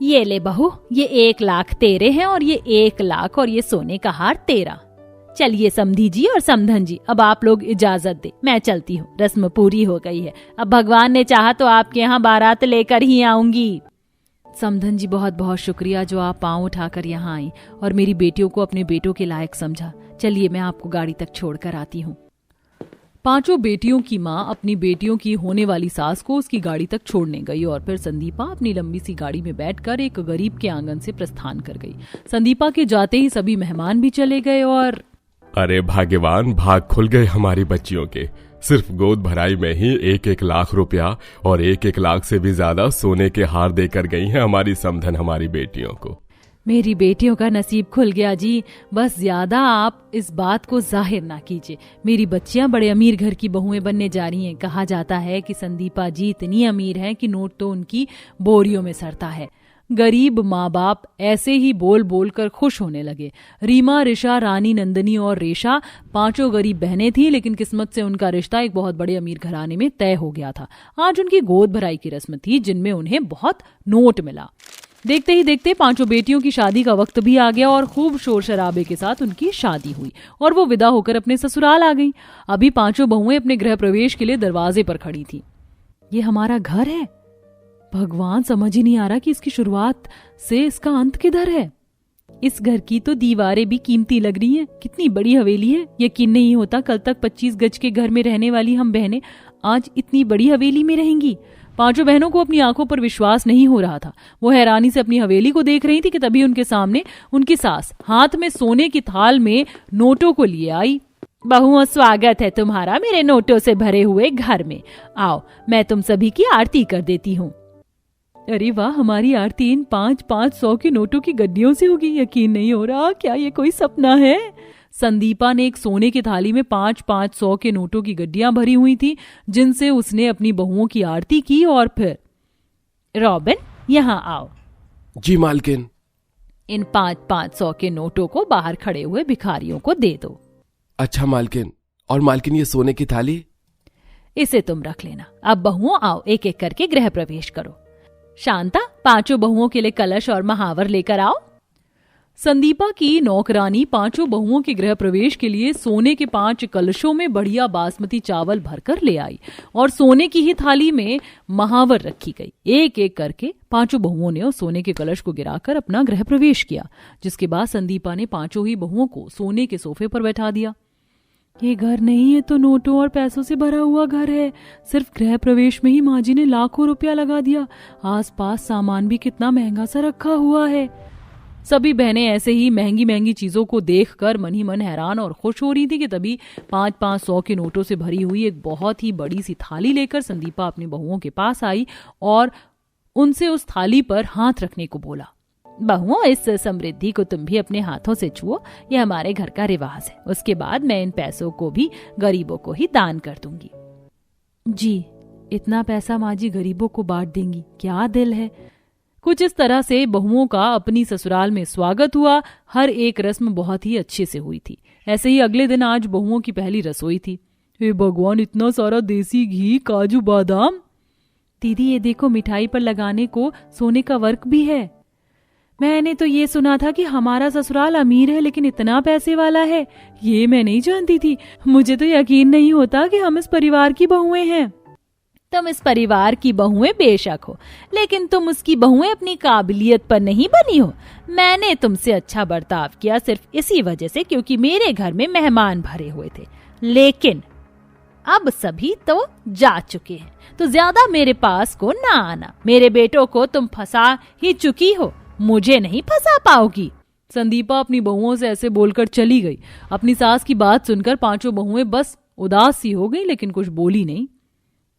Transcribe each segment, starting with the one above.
ये ले बहू, ये 1 लाख तेरे हैं और ये 1 लाख और ये सोने का हार तेरा। चलिए समधी जी और समधन जी, अब आप लोग इजाजत दे, मैं चलती हूँ, रस्म पूरी हो गई है। अब भगवान ने चाहा तो आपके यहाँ बारात लेकर ही आऊंगी। समधन जी बहुत बहुत शुक्रिया जो आप पांव उठाकर यहाँ आई और मेरी बेटियों को अपने बेटों के लायक समझा। चलिए मैं आपको गाड़ी तक छोड़कर आती हूँ। 5 बेटियों की माँ अपनी बेटियों की होने वाली सास को उसकी गाड़ी तक छोड़ने गई और फिर संदीपा अपनी लंबी सी गाड़ी में बैठकर एक गरीब के आंगन से प्रस्थान कर गई। संदीपा के जाते ही सभी मेहमान भी चले गए और अरे भाग्यवान, भाग खुल गए हमारी बच्चियों के। सिर्फ गोद भराई में ही 1-1 लाख रुपया और 1-1 लाख से भी ज्यादा सोने के हार देकर गई हैं हमारी समधन हमारी बेटियों को। मेरी बेटियों का नसीब खुल गया जी। बस ज्यादा आप इस बात को जाहिर ना कीजिए। मेरी बच्चियां बड़े अमीर घर की बहुएं बनने जा रही हैं। कहा जाता है कि संदीपा जी इतनी अमीर हैं कि नोट तो उनकी बोरियों में सरता है। गरीब माँ बाप ऐसे ही बोल बोल कर खुश होने लगे। रीमा, ऋषा, रानी, नंदनी और रेशा 5 गरीब बहनें थीं, लेकिन किस्मत से उनका रिश्ता एक बहुत बड़े अमीर घराने में तय हो गया था। आज उनकी गोद भराई की रस्म थी जिनमें उन्हें बहुत नोट मिला। देखते ही देखते 5 बेटियों की शादी का वक्त भी आ गया और खूब शोर शराबे के साथ उनकी शादी हुई और वो विदा होकर अपने ससुराल आ गई। अभी 5 बहुएं अपने गृह प्रवेश के लिए दरवाजे पर खड़ी थी। ये हमारा घर है। भगवान, समझ ही नहीं आ रहा कि इसकी शुरुआत से इसका अंत किधर है। इस घर की तो दीवारें भी कीमती लग रही हैं। कितनी बड़ी हवेली है। यकीन नहीं होता कल तक 25 गज के घर में रहने वाली हम बहनें आज इतनी बड़ी हवेली में रहेंगी। 5 बहनों को अपनी आंखों पर विश्वास नहीं हो रहा था। वो हैरानी से अपनी हवेली को देख रही थी कि तभी उनके सामने उनकी सास हाथ में सोने की थाल में नोटों को लिए आई। बहुओं, स्वागत है तुम्हारा मेरे नोटों से भरे हुए घर में। आओ, मैं तुम सभी की आरती कर देती हूँ। अरे वाह, हमारी आरती इन 500 के नोटों की गड्डियों से होगी। यकीन नहीं हो रहा, क्या ये कोई सपना है। संदीपा ने एक सोने की थाली में 500 के नोटों की गड्डियां भरी हुई थी जिनसे उसने अपनी बहुओं की आरती की और फिर रॉबिन, यहाँ आओ। जी मालकिन। इन 500 के नोटों को बाहर खड़े हुए भिखारियों को दे दो। अच्छा मालकिन। और मालकिन, ये सोने की थाली? इसे तुम रख लेना। अब बहुओं आओ, एक एक करके गृह प्रवेश करो। शांता, 5 बहुओं के लिए कलश और महावर लेकर आओ। संदीपा की नौकरानी 5 बहुओं के गृह प्रवेश के लिए सोने के 5 कलशों में बढ़िया बासमती चावल भरकर ले आई और सोने की ही थाली में महावर रखी गई। एक एक करके 5 बहुओं ने उस सोने के कलश को गिराकर अपना गृह प्रवेश किया, जिसके बाद संदीपा ने 5 ही बहुओं को सोने के सोफे पर बैठा दिया। ये घर नहीं है तो नोटों और पैसों से भरा हुआ घर है। सिर्फ गृह प्रवेश में ही माँ जी ने लाखों रुपया लगा दिया। आसपास सामान भी कितना महंगा सा रखा हुआ है। सभी बहनें ऐसे ही महंगी महंगी चीजों को देखकर मन ही मन हैरान और खुश हो रही थी कि तभी 500 के नोटों से भरी हुई एक बहुत ही बड़ी सी थाली लेकर संदीपा अपनी बहुओं के पास आई और उनसे उस थाली पर हाथ रखने को बोला। बहुओं, इस समृद्धि को तुम भी अपने हाथों से छुओ। यह हमारे घर का रिवाज है। उसके बाद मैं इन पैसों को भी गरीबों को ही दान कर दूंगी। जी, इतना पैसा माँ जी गरीबों को बांट देंगी, क्या दिल है। कुछ इस तरह से बहुओं का अपनी ससुराल में स्वागत हुआ। हर एक रस्म बहुत ही अच्छे से हुई थी। ऐसे ही अगले दिन आज बहुओं की पहली रसोई थी। हे भगवान, इतना सारा देसी घी, काजू बादाम। दीदी, ये देखो, मिठाई पर लगाने को सोने का वर्क भी है। मैंने तो ये सुना था कि हमारा ससुराल अमीर है लेकिन इतना पैसे वाला है, ये मैं नहीं जानती थी। मुझे तो यकीन नहीं होता कि हम इस परिवार की बहुएं हैं। तुम इस परिवार की बहुएं बेशक हो, लेकिन तुम उसकी बहुएं अपनी काबिलियत पर नहीं बनी हो। मैंने तुमसे अच्छा बर्ताव किया सिर्फ इसी वजह से क्योंकि मेरे घर में मेहमान भरे हुए थे। लेकिन अब सभी तो जा चुके हैं, तो ज्यादा मेरे पास को ना आना। मेरे बेटों को तुम फंसा ही चुकी हो, मुझे नहीं फंसा पाओगी। संदीपा अपनी बहुओं से ऐसे बोलकर चली गई। अपनी सास की बात सुनकर 5 बहुएं बस उदास सी हो गई, लेकिन कुछ बोली नहीं।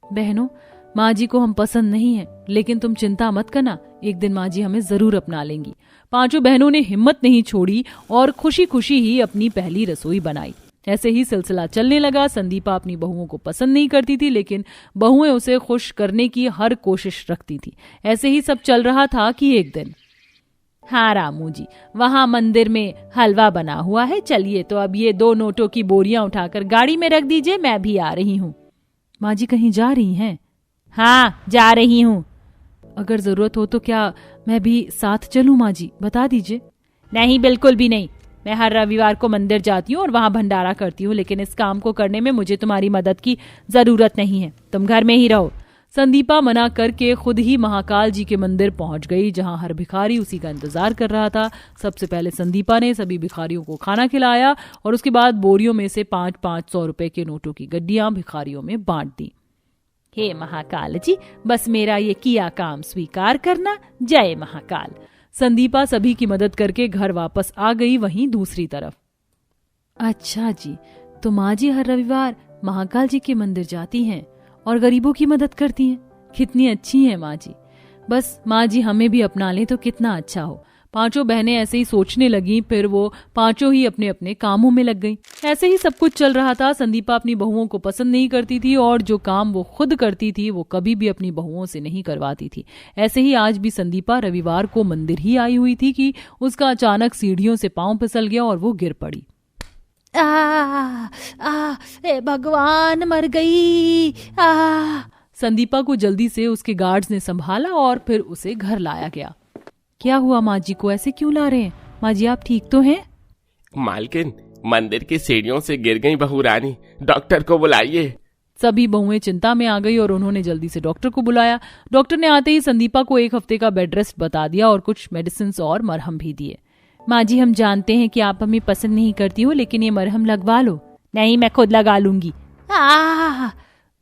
बहनों, माँ जी को हम पसंद नहीं है, लेकिन तुम चिंता मत करना, एक दिन माँ जी हमें जरूर अपना लेंगी। 5 बहनों ने हिम्मत नहीं छोड़ी और खुशी खुशी ही अपनी पहली रसोई बनाई। ऐसे ही सिलसिला चलने लगा। संदीपा अपनी बहुओं को पसंद नहीं करती थी, लेकिन बहुएं उसे खुश करने की हर कोशिश रखती थी। ऐसे ही सब चल रहा था कि एक दिन, हाँ रामू जी, वहाँ मंदिर में हलवा बना हुआ है। चलिए, तो अब ये 2 नोटों की बोरियां उठाकर गाड़ी में रख दीजिए, मैं भी आ रही हूँ। माँ जी कहीं जा रही हैं? हाँ, जा रही हूँ। अगर जरूरत हो तो क्या मैं भी साथ चलूं माँ जी, बता दीजिए। नहीं, बिल्कुल भी नहीं। मैं हर रविवार को मंदिर जाती हूँ और वहाँ भंडारा करती हूँ, लेकिन इस काम को करने में मुझे तुम्हारी मदद की जरूरत नहीं है। तुम घर में ही रहो। संदीपा मना करके खुद ही महाकाल जी के मंदिर पहुंच गई, जहां हर भिखारी उसी का इंतजार कर रहा था। सबसे पहले संदीपा ने सभी भिखारियों को खाना खिलाया और उसके बाद बोरियों में से 500 रुपए के नोटों की गड्डियां भिखारियों में बांट दी। हे महाकाल जी, बस मेरा ये किया काम स्वीकार करना। जय महाकाल। संदीपा सभी की मदद करके घर वापस आ गई। वहीं दूसरी तरफ, अच्छा जी, तो माँ जी हर रविवार महाकाल जी के मंदिर जाती हैं और गरीबों की मदद करती हैं। कितनी अच्छी हैं माँ जी। बस माँ जी हमें भी अपना लें तो कितना अच्छा हो। पांचों बहनें ऐसे ही सोचने लगी। फिर वो पांचों ही अपने अपने कामों में लग गईं। ऐसे ही सब कुछ चल रहा था। संदीपा अपनी बहुओं को पसंद नहीं करती थी और जो काम वो खुद करती थी वो कभी भी अपनी बहुओं से नहीं करवाती थी। ऐसे ही आज भी संदीपा रविवार को मंदिर ही आई हुई थी कि उसका अचानक सीढ़ियों से पांव फिसल गया और वो गिर पड़ी। ए भगवान, मर गई। संदीपा को जल्दी से उसके गार्ड्स ने संभाला और फिर उसे घर लाया गया। क्या हुआ माँ जी को ऐसे क्यों ला रहे हैं? माँ जी आप ठीक तो हैं? मालकिन, मंदिर की सीढ़ियों से गिर गई बहू रानी, डॉक्टर को बुलाइए। सभी बहुएं चिंता में आ गई और उन्होंने जल्दी से डॉक्टर को बुलाया। डॉक्टर ने आते ही संदीपा को 1 हफ्ते का बेड रेस्ट बता दिया और कुछ मेडिसिन और मरहम भी दिए। माँ जी हम जानते हैं कि आप हमें पसंद नहीं करती हो, लेकिन ये मरहम लगवा लो। नहीं, मैं खुद लगा लूंगी।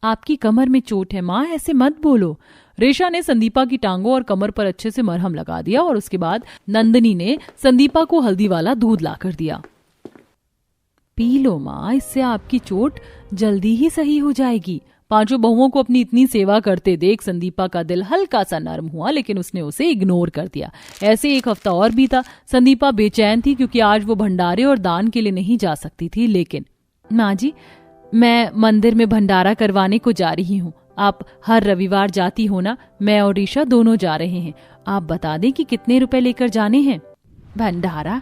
आपकी कमर में चोट है माँ, ऐसे मत बोलो। रेशा ने संदीपा की टांगों और कमर पर अच्छे से मरहम लगा दिया और उसके बाद नंदिनी ने संदीपा को हल्दी वाला दूध लाकर दिया। पी लो माँ, इससे आपकी चोट जल्दी ही सही हो जाएगी। पांचों बहुओं को अपनी इतनी सेवा करते देख संदीपा का दिल हल्का सा नर्म हुआ, लेकिन उसने उसे इग्नोर कर दिया। ऐसे 1 हफ्ता और बीता। संदीपा बेचैन थी क्योंकि आज वो भंडारे और दान के लिए नहीं जा सकती थी। लेकिन माँ जी, मैं मंदिर में भंडारा करवाने को जा रही हूँ। आप हर रविवार जाती हो ना? मैं और रीशा दोनों जा रहे हैं। आप बता दें कि कितने रुपए लेकर जाने हैं। भंडारा?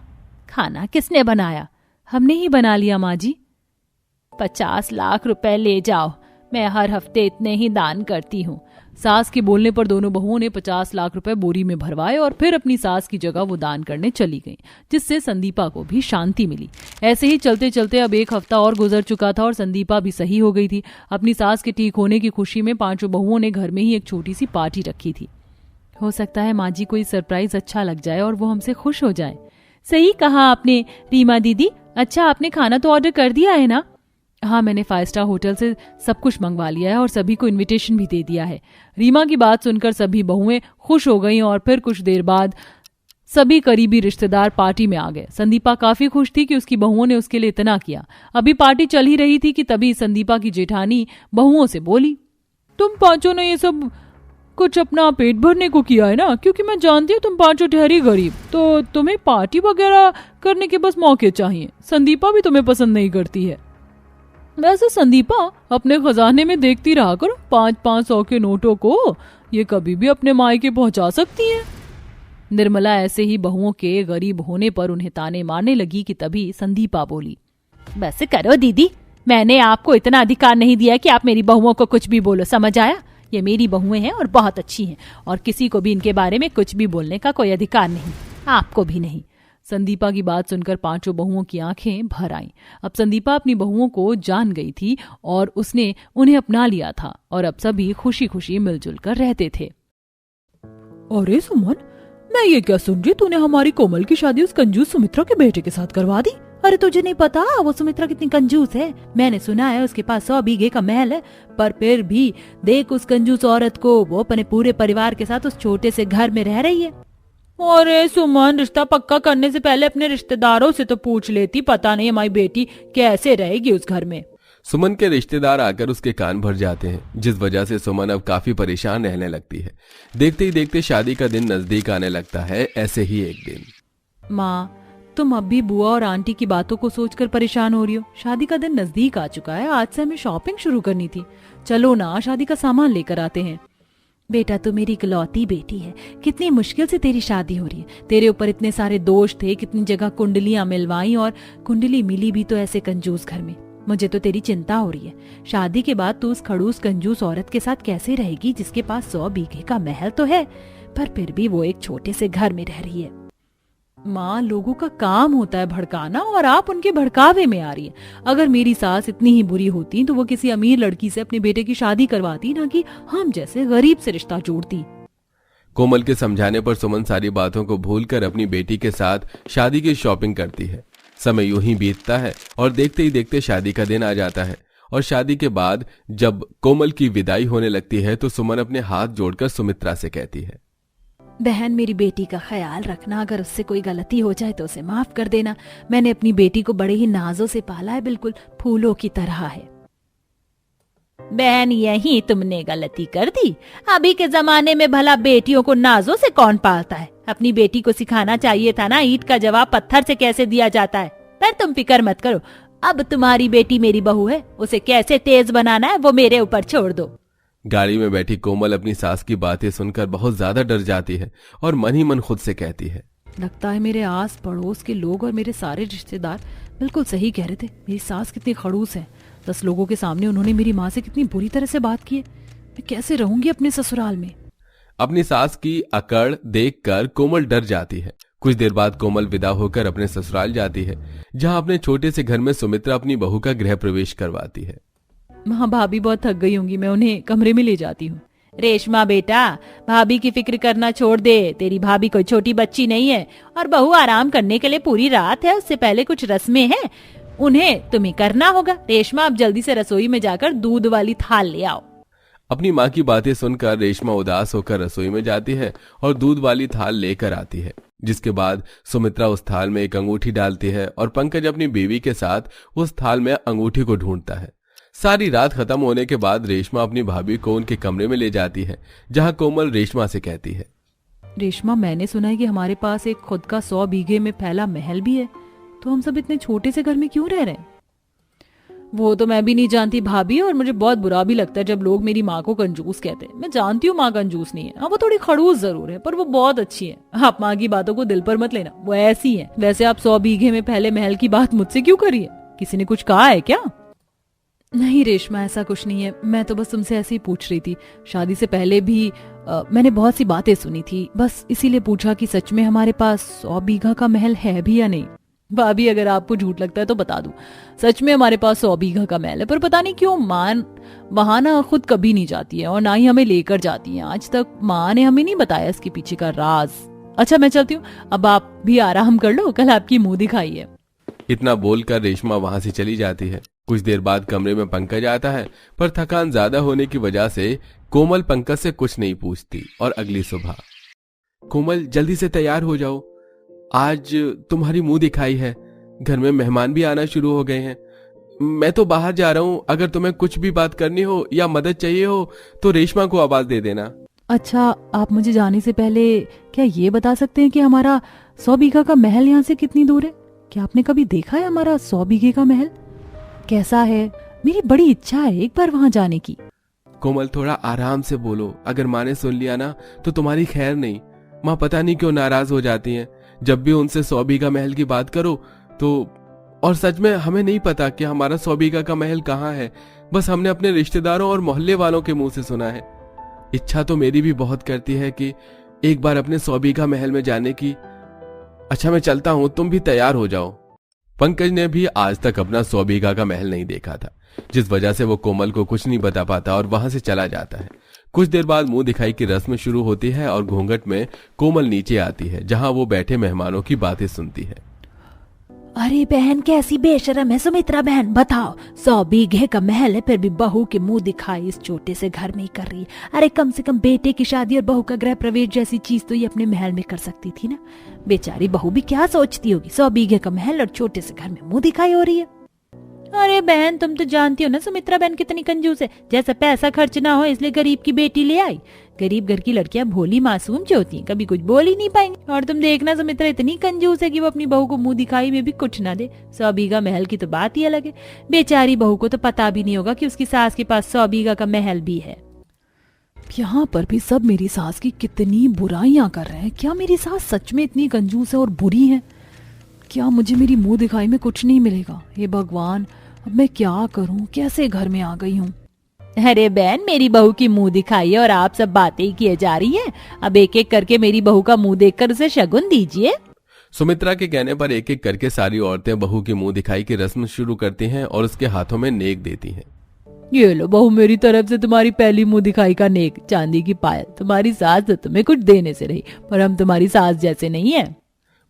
खाना किसने बनाया? हमने ही बना लिया माँ जी। 50 लाख रुपए ले जाओ, मैं हर हफ्ते इतने ही दान करती हूँ। सास के बोलने पर दोनों बहुओं ने 50 लाख रुपए बोरी में भरवाए और फिर अपनी सास की जगह वो दान करने चली गईं, जिससे संदीपा को भी शांति मिली। ऐसे ही चलते चलते अब 1 हफ्ता और गुजर चुका था और संदीपा भी सही हो गई थी। अपनी सास के ठीक होने की खुशी में पांचों बहुओं ने घर में ही एक छोटी सी पार्टी रखी थी। हो सकता है माँ जी को ये सरप्राइज अच्छा लग जाए और वो हमसे खुश हो जाए। सही कहा आपने रीमा दीदी। अच्छा, आपने खाना तो ऑर्डर कर दिया है ना? हाँ, मैंने 5 स्टार होटल से सब कुछ मंगवा लिया है और सभी को इनविटेशन भी दे दिया है। रीमा की बात सुनकर सभी बहुएं खुश हो गईं और फिर कुछ देर बाद सभी करीबी रिश्तेदार पार्टी में आ गए। संदीपा काफी खुश थी कि उसकी बहुओं ने उसके लिए इतना किया। अभी पार्टी चल ही रही थी कि तभी संदीपा की जेठानी बहुओं से बोली, तुम पांचों ने ये सब कुछ अपना पेट भरने को किया है ना? क्योंकि मैं जानती हूँ तुम पांचों ठहरी गरीब, तो तुम्हें पार्टी वगैरह करने के बस मौके चाहिए। संदीपा भी तुम्हें पसंद नहीं करती है। वैसे संदीपा, अपने खजाने में देखती रहा करो 500 के नोटों को, ये कभी भी अपने मायके पहुंचा सकती है। निर्मला ऐसे ही बहुओं के गरीब होने पर उन्हें ताने मारने लगी कि तभी संदीपा बोली, बस करो दीदी, मैंने आपको इतना अधिकार नहीं दिया कि आप मेरी बहुओं को कुछ भी बोलो, समझ आया? ये मेरी बहुएं हैं और बहुत अच्छी हैं और किसी को भी इनके बारे में कुछ भी बोलने का कोई अधिकार नहीं, आपको भी नहीं। संदीपा की बात सुनकर पांचों बहुओं की आंखें भर आईं। अब संदीपा अपनी बहुओं को जान गई थी और उसने उन्हें अपना लिया था और अब सभी खुशी खुशी मिलजुल कर रहते थे। अरे सुमन, मैं ये क्या सुन रही, तूने हमारी कोमल की शादी उस कंजूस सुमित्रा के बेटे के साथ करवा दी? अरे तुझे नहीं पता वो सुमित्रा कितनी कंजूस है? मैंने सुना है उसके पास 100 बीघे का महल है, पर फिर भी देख उस कंजूस औरत को, वो अपने पूरे परिवार के साथ उस छोटे से घर में रह रही है। अरे सुमन, रिश्ता पक्का करने से पहले अपने रिश्तेदारों से तो पूछ लेती, पता नहीं हमारी बेटी कैसे रहेगी उस घर में। सुमन के रिश्तेदार आकर उसके कान भर जाते हैं, जिस वजह से सुमन अब काफी परेशान रहने लगती है। देखते ही देखते शादी का दिन नजदीक आने लगता है। ऐसे ही एक दिन, माँ, तुम अब भी बुआ और आंटी की बातों को सोचकर परेशान हो रही हो? शादी का दिन नजदीक आ चुका है, आज से हमें शॉपिंग शुरू करनी थी। चलो ना, शादी का सामान लेकर आते हैं। बेटा, तू मेरी इकलौती बेटी है, कितनी मुश्किल से तेरी शादी हो रही है। तेरे ऊपर इतने सारे दोष थे, कितनी जगह कुंडलियां मिलवाई और कुंडली मिली भी तो ऐसे कंजूस घर में। मुझे तो तेरी चिंता हो रही है। शादी के बाद तू उस खड़ूस कंजूस औरत के साथ कैसे रहेगी जिसके पास 100 बीघे का महल तो है, पर फिर भी वो एक छोटे से घर में रह रही है। माँ, लोगों का काम होता है भड़काना और आप उनके भड़कावे में आ रही है। अगर मेरी सास इतनी ही बुरी होती तो वो किसी अमीर लड़की से अपने बेटे की शादी करवाती, ना कि हम जैसे गरीब से रिश्ता जोड़ती। कोमल के समझाने पर सुमन सारी बातों को भूलकर अपनी बेटी के साथ शादी की शॉपिंग करती है। समय यूं ही बीतता है और देखते ही देखते शादी का दिन आ जाता है। और शादी के बाद जब कोमल की विदाई होने लगती है तो सुमन अपने हाथ जोड़कर सुमित्रा से कहती है, बहन, मेरी बेटी का ख्याल रखना। अगर उससे कोई गलती हो जाए तो उसे माफ कर देना। मैंने अपनी बेटी को बड़े ही नाजों से पाला है, बिल्कुल फूलों की तरह है। बहन, यही तुमने गलती कर दी। अभी के जमाने में भला बेटियों को नाजों से कौन पालता है? अपनी बेटी को सिखाना चाहिए था ना ईंट का जवाब पत्थर से कैसे दिया जाता है। पर तुम फिक्र मत करो, अब तुम्हारी बेटी मेरी बहू है, उसे कैसे तेज बनाना है वो मेरे ऊपर छोड़ दो। गाड़ी में बैठी कोमल अपनी सास की बातें सुनकर बहुत ज्यादा डर जाती है और मन ही मन खुद से कहती है, लगता है मेरे आस पड़ोस के लोग और मेरे सारे रिश्तेदार बिल्कुल सही कह रहे थे। मेरी सास कितनी खड़ूस है। 10 लोगों के सामने उन्होंने मेरी माँ से कितनी बुरी तरह से बात की है। मैं कैसे रहूंगी अपने ससुराल में? अपनी सास की अकड़ देखकर कोमल डर जाती है। कुछ देर बाद कोमल विदा होकर अपने ससुराल जाती है, जहां अपने छोटे से घर में सुमित्रा अपनी बहू का गृह प्रवेश करवाती है। माँ, भाभी बहुत थक गई होंगी, मैं उन्हें कमरे में ले जाती हूँ। रेशमा बेटा, भाभी की फिक्र करना छोड़ दे। तेरी भाभी कोई छोटी बच्ची नहीं है और बहू आराम करने के लिए पूरी रात है। उससे पहले कुछ रस्में हैं, उन्हें तुम्हें करना होगा। रेशमा, अब जल्दी से रसोई में जाकर दूध वाली थाल ले आओ। अपनी माँ की बातें सुनकर रेशमा उदास होकर रसोई में जाती है और दूध वाली थाल लेकर आती है, जिसके बाद सुमित्रा उस थाल में एक अंगूठी डालती है और पंकज अपनी बीवी के साथ उस थाल में अंगूठी को ढूंढता है। सारी रात खत्म होने के बाद रेशमा अपनी भाभी को उनके कमरे में ले जाती है, जहां कोमल रेशमा से कहती है, रेशमा, मैंने सुना है कि हमारे पास एक खुद का 100 बीघे में फैला महल भी है, तो हम सब इतने छोटे से घर में क्यों रह रहे हैं? वो तो मैं भी नहीं जानती भाभी, और मुझे बहुत बुरा भी लगता है जब लोग मेरी माँ को कंजूस कहते हैं। मैं जानती हूँ माँ कंजूस नहीं है, हाँ वो थोड़ी खड़ूस जरूर है, पर वो बहुत अच्छी है। आप माँ की बातों को दिल पर मत लेना, वो ऐसी है। वैसे आप 100 बीघे में फैले महल की बात मुझसे क्यों करी है? किसी ने कुछ कहा है क्या? नहीं रेशमा, ऐसा कुछ नहीं है। मैं तो बस तुमसे ऐसे ही पूछ रही थी। शादी से पहले भी मैंने बहुत सी बातें सुनी थी, बस इसीलिए पूछा कि सच में हमारे पास 100 बीघा का महल है भी या नहीं। भाभी, अगर आपको झूठ लगता है तो बता दूं, सच में हमारे पास 100 बीघा का महल है, पर पता नहीं क्यों माँ वहां ना खुद कभी नहीं जाती है और ना ही हमें लेकर जाती है। आज तक माँ ने हमें नहीं बताया इसके पीछे का राज। अच्छा, मैं चलती हूँ, अब आप भी आराम कर लो, कल आपकी मुंह दिखाई है। इतना बोलकर रेशमा वहां से चली जाती है। कुछ देर बाद कमरे में पंकज आता है, पर थकान ज्यादा होने की वजह से कोमल पंकज से कुछ नहीं पूछती। और अगली सुबह, कोमल जल्दी से तैयार हो जाओ, आज तुम्हारी मुंह दिखाई है, घर में मेहमान भी आना शुरू हो गए हैं। मैं तो बाहर जा रहा हूँ, अगर तुम्हें कुछ भी बात करनी हो या मदद चाहिए हो तो रेशमा को आवाज दे देना। अच्छा, आप मुझे जाने से पहले क्या ये बता सकते हैं कि हमारा 100 बीघा का महल यहाँ से कितनी दूर है? क्या आपने कभी देखा है हमारा 100 बीघे का महल कैसा है? मेरी बड़ी इच्छा है एक बार वहां जाने की। कोमल, थोड़ा आराम से बोलो, अगर माँ ने सुन लिया ना तो तुम्हारी खैर नहीं। माँ पता नहीं क्यों नाराज हो जाती हैं जब भी उनसे 100 बीघा महल की बात करो तो। और सच में हमें नहीं पता कि हमारा 100 बीघा का महल कहाँ है, बस हमने अपने रिश्तेदारों और मोहल्ले वालों के मुंह से सुना है। इच्छा तो मेरी भी बहुत करती है कि एक बार अपने 100 बीघा महल में जाने की। अच्छा, मैं चलता हूँ, तुम भी तैयार हो जाओ। पंकज ने भी आज तक अपना 100 बीघा का महल नहीं देखा था, जिस वजह से वो कोमल को कुछ नहीं बता पाता और वहां से चला जाता है। कुछ देर बाद मुंह दिखाई की रस्म शुरू होती है और घूंघट में कोमल नीचे आती है, जहां वो बैठे मेहमानों की बातें सुनती है। अरे बहन, कैसी बेशरम है सुमित्रा बहन, बताओ 100 बीघे का महल है फिर भी बहू के मुंह दिखाई इस छोटे से घर में ही कर रही है। अरे कम से कम बेटे की शादी और बहू का गृह प्रवेश जैसी चीज तो ये अपने महल में कर सकती थी ना। बेचारी बहू भी क्या सोचती होगी, 100 बीघे का महल और छोटे से घर में मुंह दिखाई हो रही है। अरे बहन, तुम तो जानती हो ना सुमित्रा बहन कितनी कंजूस है। जैसा पैसा खर्च ना हो इसलिए गरीब की बेटी ले आई। गरीब घर की लड़कियां भोली मासूम जो होती हैं, कभी कुछ बोल ही नहीं पाएंगी। और तुम देखना सुमित्रा इतनी कंजूस है कि वो अपनी बहू को मुंह दिखाई में भी कुछ ना दे। 100 बीघा महल की तो बात ही अलग है। बेचारी बहू को तो पता भी नहीं होगा कि उसकी सास के पास 100 बीघा का महल भी है। यहाँ पर भी सब मेरी सास की कितनी बुराइयां कर रहे हैं। क्या मेरी सास सच में इतनी कंजूस है और बुरी है? क्या मुझे मेरी मुंह दिखाई में कुछ नहीं मिलेगा? हे भगवान, अब मैं क्या करूं? कैसे घर में आ गई हूँ? अरे बहन, मेरी बहू की मुंह दिखाई है और आप सब बातें ही किए जा रही हैं। अब एक एक करके मेरी बहू का मुंह देखकर उसे शगुन दीजिए। सुमित्रा के कहने पर एक एक करके सारी औरतें बहू की मुंह दिखाई की रस्म शुरू करती हैं और उसके हाथों में नेक देती हैं। ये लो बहू, मेरी तरफ से तुम्हारी पहली मुंह दिखाई का नेक, चांदी की पायल। तुम्हारी सास तो तुम्हें कुछ देने से रही, पर हम तुम्हारी सास जैसे नहीं है।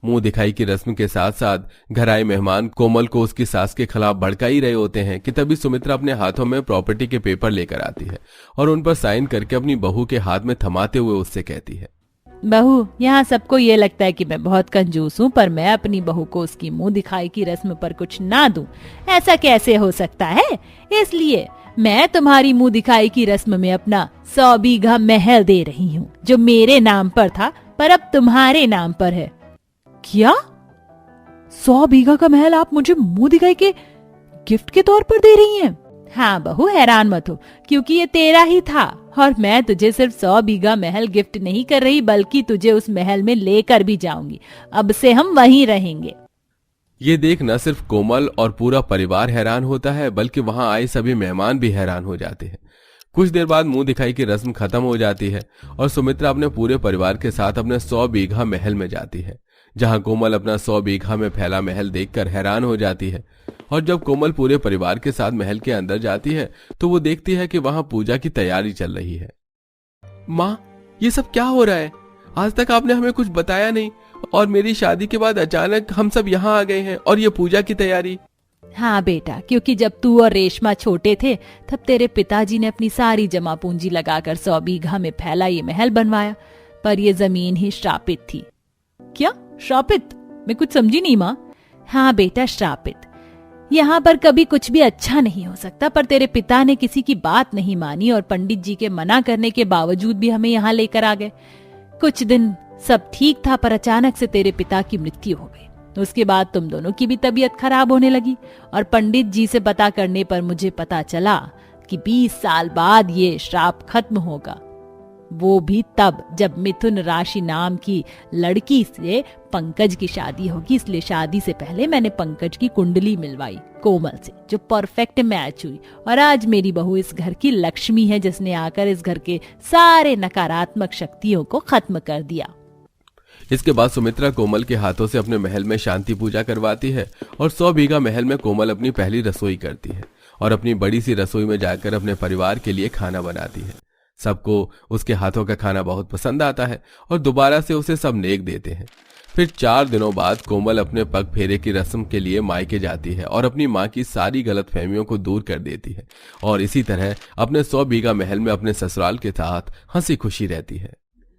मुंह दिखाई की रस्म के साथ साथ घर आए मेहमान कोमल को उसकी सास के खिलाफ भड़का ही रहे होते हैं कि तभी सुमित्रा अपने हाथों में प्रॉपर्टी के पेपर लेकर आती है और उन पर साइन करके अपनी बहू के हाथ में थमाते हुए उससे कहती है, बहू, यहाँ सबको ये लगता है कि मैं बहुत कंजूस हूँ, पर मैं अपनी बहू को उसकी मुंह दिखाई की रस्म पर कुछ ना दूं, ऐसा कैसे हो सकता है? इसलिए मैं तुम्हारी मुंह दिखाई की रस्म में अपना 100 बीघा महल दे रही हूँ, जो मेरे नाम पर था पर अब तुम्हारे नाम पर है। क्या? 100 बीघा का महल आप मुझे मुंह दिखाई के गिफ्ट के तौर पर दे रही हैं? हाँ बहू, हैरान मत हो, क्योंकि ये तेरा ही था और मैं तुझे सिर्फ 100 बीघा महल गिफ्ट नहीं कर रही, बल्कि तुझे उस महल में लेकर भी जाऊंगी। अब से हम वहीं रहेंगे। ये देख न सिर्फ कोमल और पूरा परिवार हैरान होता है, बल्कि वहां आए सभी मेहमान भी हैरान हो जाते हैं। कुछ देर बाद मुंह दिखाई की रस्म खत्म हो जाती है और सुमित्रा अपने पूरे परिवार के साथ अपने 100 बीघा महल में जाती है, जहां कोमल अपना 100 बीघा में फैला महल देखकर हैरान हो जाती है। और जब कोमल पूरे परिवार के साथ महल के अंदर जाती है तो वो देखती है कि वहां पूजा की तैयारी चल रही है। माँ, ये सब क्या हो रहा है? आज तक आपने हमें कुछ बताया नहीं और मेरी शादी के बाद अचानक हम सब यहाँ आ गए हैं और ये पूजा की तैयारी। हाँ बेटा, क्योंकि जब तू और रेशमा छोटे थे तब तेरे पिताजी ने अपनी सारी जमा पूंजी लगाकर 100 बीघा में फैला ये महल बनवाया, पर ये जमीन ही श्रापित थी। क्या श्रापित? मैं कुछ समझी नहीं माँ। हाँ बेटा, श्रापित। यहाँ पर कभी कुछ भी अच्छा नहीं हो सकता, पर तेरे पिता ने किसी की बात नहीं मानी और पंडित जी के मना करने के बावजूद भी हमें यहाँ लेकर आ गए। कुछ दिन सब ठीक था, पर अचानक से तेरे पिता की मृत्यु हो गई। उसके बाद तुम दोनों की भी तबीयत खराब होने लगी और पंडित जी से पता करने पर मुझे पता चला कि 20 साल बाद ये श्राप खत्म होगा, वो भी तब जब मिथुन राशि नाम की लड़की से पंकज की शादी होगी। इसलिए शादी से पहले मैंने पंकज की कुंडली मिलवाई कोमल से, जो परफेक्ट मैच हुई, और आज मेरी बहू इस घर की लक्ष्मी है, जिसने आकर इस घर के सारे नकारात्मक शक्तियों को खत्म कर दिया। इसके बाद सुमित्रा कोमल के हाथों से अपने महल में शांति पूजा करवाती है और 100 बीघा महल में कोमल अपनी पहली रसोई करती है और अपनी बड़ी सी रसोई में जाकर अपने परिवार के लिए खाना बनाती है। सबको उसके हाथों का खाना बहुत पसंद आता है और दोबारा से उसे सब नेक देते हैं। फिर 4 दिनों बाद कोमल अपने पग फेरे की रस्म के लिए मायके जाती है और अपनी माँ की सारी गलतफहमियों को दूर कर देती है और इसी तरह अपने 100 बीघा महल में अपने ससुराल के साथ हंसी खुशी रहती है।